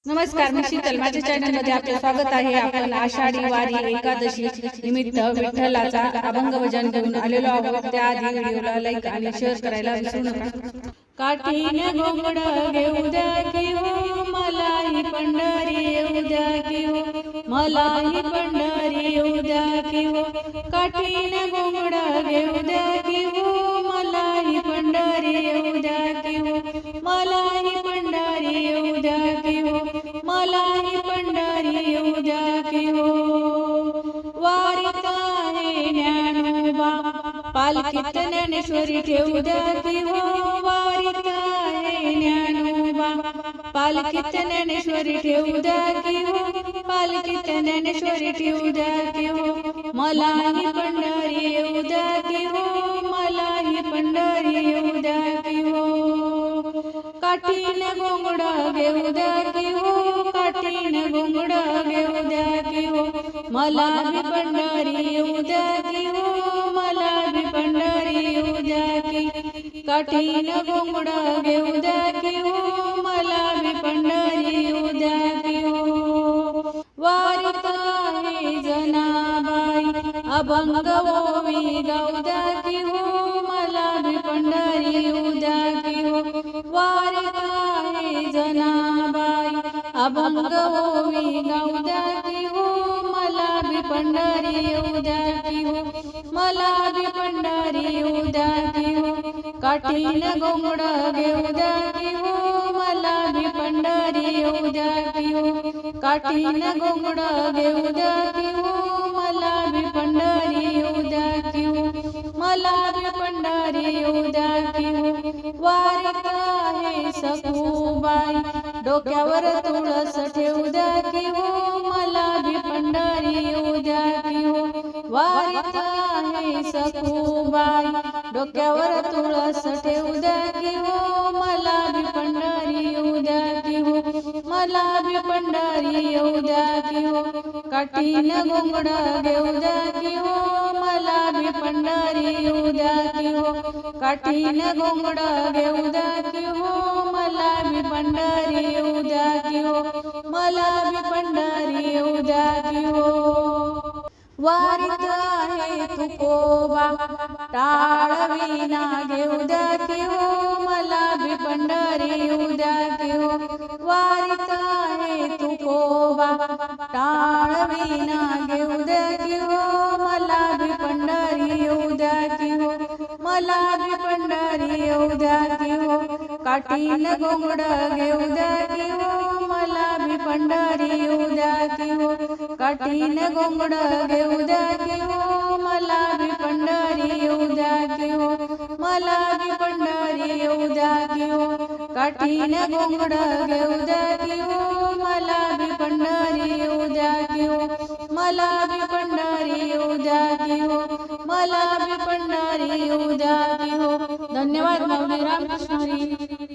नमस्कार, मी शीतल. माझ्या चॅनल मध्ये आपले स्वागत आहे. आपण आषाढी वारी एकादशी निमित्त विठ्ठलाचा अभंग भजन घेऊन आलेलो आहोत. त्याआधी व्हिडिओला लाईक आणि शेअर करायला विसरू नका. काठीने घोंगड घेऊ द्या की हो, मलाही पंढरी येऊ द्या की हो, मलाही पंढरी येऊ द्या की हो. काठीने घोंगड घेऊ द्या की हो, मलाही पंढरी येऊ द्या की हो, मलाही पंढरी येऊ द्या की हो, मलाही पंढरी येऊ द्या की हो. वारीत आहे ज्ञानोबा, पालखीत ज्ञानेश्वरी ठेवू द्या की हो. वारीत आहे ज्ञानोबा, पालखीत ज्ञानेश्वरी ठेवू द्या की हो, पालखीत ज्ञानेश्वरी ठेवू द्या की हो. मलाही पंढरी येऊ द्या की हो, मलाही पंढरी येऊ द्या की हो. काठीने घोंगड घेऊ द्या की हो, काठीने घोंगड घेऊ द्या की हो, मला भी पंढरी येऊ द्या की हो, मला भी पंढरी येऊ द्या की. काठीने घोंगड घेऊ द्या की हो, मला भी पंढरी येऊ द्या की हो. वारीत आहे जनाबाई, अभंग ओवी गाऊ द्या की हो, मला भी पंढरी येऊ द्या की हो. वारीत आहे जनाबाई, अभंग ओवी गाऊ द्या की हो, मला भी पंढरी येऊ द्या की हो, मला भी पंढरी येऊ द्या की हो. काठीने घोंगड घेऊ द्या की हो, मला भी पंढरी येऊ द्या की हो. काठीने घोंगड घेऊ द्या की हो, मला भी पंढरी येऊ द्या की हो, मला भी पंढरी येऊ द्या की हो. वारीत आहे सखूबाई, डोक्यावर तुळस ठेवू द्या की हो, मला भी पंढरी येऊ द्या की हो. वारीत आहे सखूबाई, डोक्यावर तुळस ठेवू द्या की हो, मला भी पंढरी येऊ द्या की हो, मला भी पंढरी येऊ द्या की हो. काठीने घोंगड घेऊ द्या की हो, मला भी पंढरी येऊ द्या की हो. काठीने घोंगड घेऊ द्या की हो, मला भी पंढरी येऊ द्या की हो, मला भी पंढरी येऊ द्या की हो. वारीत आहे तुकोबा, टाळविना घेऊ द्या की हो, मला भी पंढरी येऊ द्या की हो. वारीत आहे तुकोबा, टाळविना घेऊ द्या की हो, मला भी पंढरी येऊ द्या की हो, मला भी पंढरी येऊ द्या की हो. काठीने घोंगड घेऊ द्या की हो, मला भी पंढरी येऊ द्या की हो. काठीने घोंगड घेऊ द्या की हो, मला भी पंढरी येऊ द्या की हो, मला भी पंढरी येऊ द्या की हो. काठीने घोंगड घेऊ द्या की हो, मला भी पंढरी येऊ द्या की हो, मला भी पंढरी येऊ द्या की हो, मला भी पंढरी येऊ द्या की हो. धन्यवाद. माऊली रामकृष्ण हरी.